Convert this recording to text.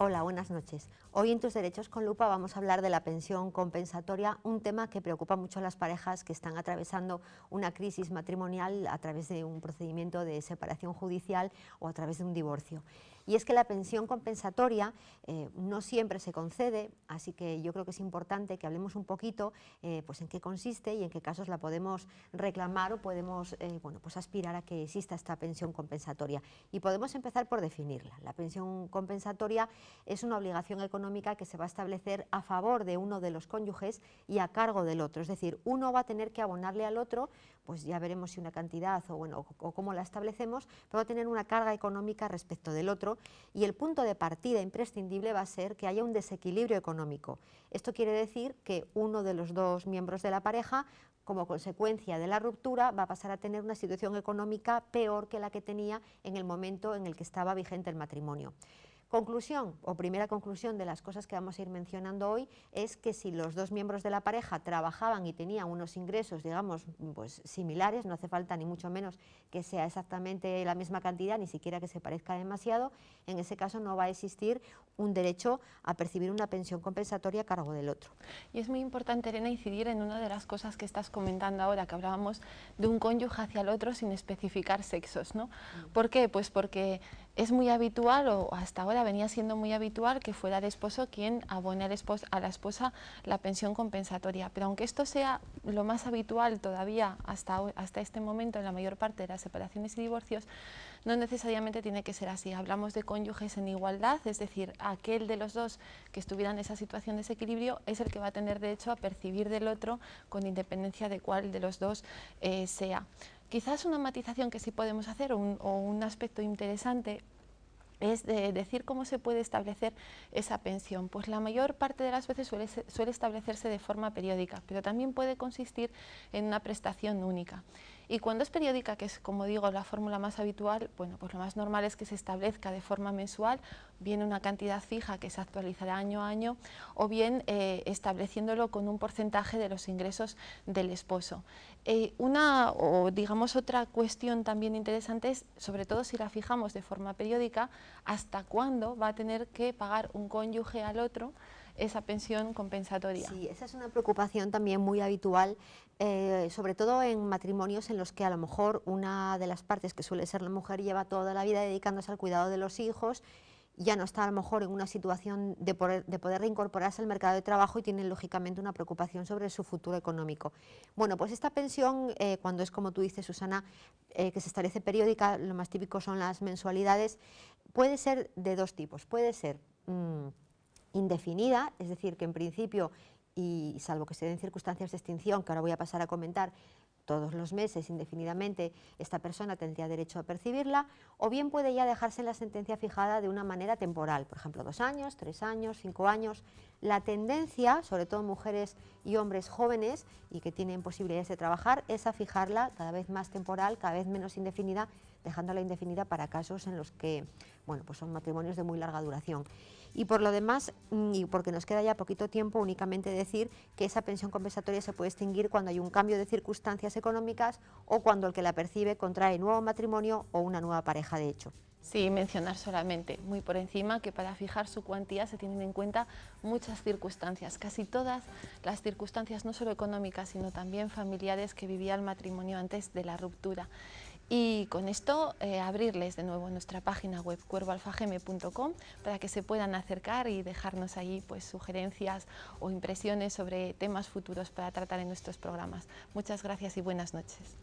Hola, buenas noches. Hoy en Tus Derechos con Lupa vamos a hablar de la pensión compensatoria, un tema que preocupa mucho a las parejas que están atravesando una crisis matrimonial a través de un procedimiento de separación judicial o a través de un divorcio. Y es que la pensión compensatoria no siempre se concede, así que yo creo que es importante que hablemos un poquito pues en qué consiste y en qué casos la podemos reclamar o podemos pues aspirar a que exista esta pensión compensatoria. Y podemos empezar por definirla. La pensión compensatoria es una obligación económica que se va a establecer a favor de uno de los cónyuges y a cargo del otro, es decir, uno va a tener que abonarle al otro, pues ya veremos si una cantidad o cómo la establecemos, pero va a tener una carga económica respecto del otro, y el punto de partida imprescindible va a ser que haya un desequilibrio económico. Esto quiere decir que uno de los dos miembros de la pareja, como consecuencia de la ruptura, va a pasar a tener una situación económica peor que la que tenía en el momento en el que estaba vigente el matrimonio. Conclusión, o primera conclusión de las cosas que vamos a ir mencionando hoy, es que si los dos miembros de la pareja trabajaban y tenían unos ingresos, digamos, pues similares, no hace falta ni mucho menos que sea exactamente la misma cantidad, ni siquiera que se parezca demasiado, en ese caso no va a existir un derecho a percibir una pensión compensatoria a cargo del otro. Y es muy importante, Elena, incidir en una de las cosas que estás comentando ahora, que hablábamos de un cónyuge hacia el otro sin especificar sexos, ¿no? ¿Por qué? Pues porque es muy habitual, o hasta ahora venía siendo muy habitual, que fuera el esposo quien abone a la esposa la pensión compensatoria. Pero aunque esto sea lo más habitual todavía hasta este momento en la mayor parte de las separaciones y divorcios, no necesariamente tiene que ser así. Hablamos de cónyuges en igualdad, es decir, aquel de los dos que estuviera en esa situación de desequilibrio es el que va a tener derecho a percibir del otro con independencia de cuál de los dos sea. Quizás una matización que sí podemos hacer o un aspecto interesante es de decir cómo se puede establecer esa pensión. Pues la mayor parte de las veces suele establecerse de forma periódica, pero también puede consistir en una prestación única. Y cuando es periódica, que es, como digo, la fórmula más habitual, bueno, pues lo más normal es que se establezca de forma mensual, bien una cantidad fija que se actualizará año a año, o bien estableciéndolo con un porcentaje de los ingresos del esposo. Digamos otra cuestión también interesante es, sobre todo si la fijamos de forma periódica, hasta cuándo va a tener que pagar un cónyuge al otro esa pensión compensatoria. Sí, esa es una preocupación también muy habitual, sobre todo en matrimonios en los que a lo mejor una de las partes, que suele ser la mujer, lleva toda la vida dedicándose al cuidado de los hijos, ya no está a lo mejor en una situación de poder reincorporarse al mercado de trabajo y tiene lógicamente una preocupación sobre su futuro económico. Bueno, pues esta pensión, cuando es como tú dices, Susana, que se establece periódica, lo más típico son las mensualidades, puede ser de dos tipos. Puede ser indefinida, es decir, que en principio, y salvo que se den circunstancias de extinción, que ahora voy a pasar a comentar, todos los meses, indefinidamente, esta persona tendría derecho a percibirla, o bien puede ya dejarse en la sentencia fijada de una manera temporal, por ejemplo, 2 años, 3 años, 5 años. La tendencia, sobre todo mujeres y hombres jóvenes y que tienen posibilidades de trabajar, es a fijarla cada vez más temporal, cada vez menos indefinida, dejándola indefinida para casos en los que, bueno, pues son matrimonios de muy larga duración. Y por lo demás, y porque nos queda ya poquito tiempo, únicamente decir que esa pensión compensatoria se puede extinguir cuando hay un cambio de circunstancias económicas o cuando el que la percibe contrae nuevo matrimonio o una nueva pareja de hecho. Sí, mencionar solamente, muy por encima, que para fijar su cuantía se tienen en cuenta muchas circunstancias, casi todas las circunstancias, no solo económicas, sino también familiares que vivía el matrimonio antes de la ruptura. Y con esto abrirles de nuevo nuestra página web cuervoalfagm.com para que se puedan acercar y dejarnos allí pues sugerencias o impresiones sobre temas futuros para tratar en nuestros programas. Muchas gracias y buenas noches.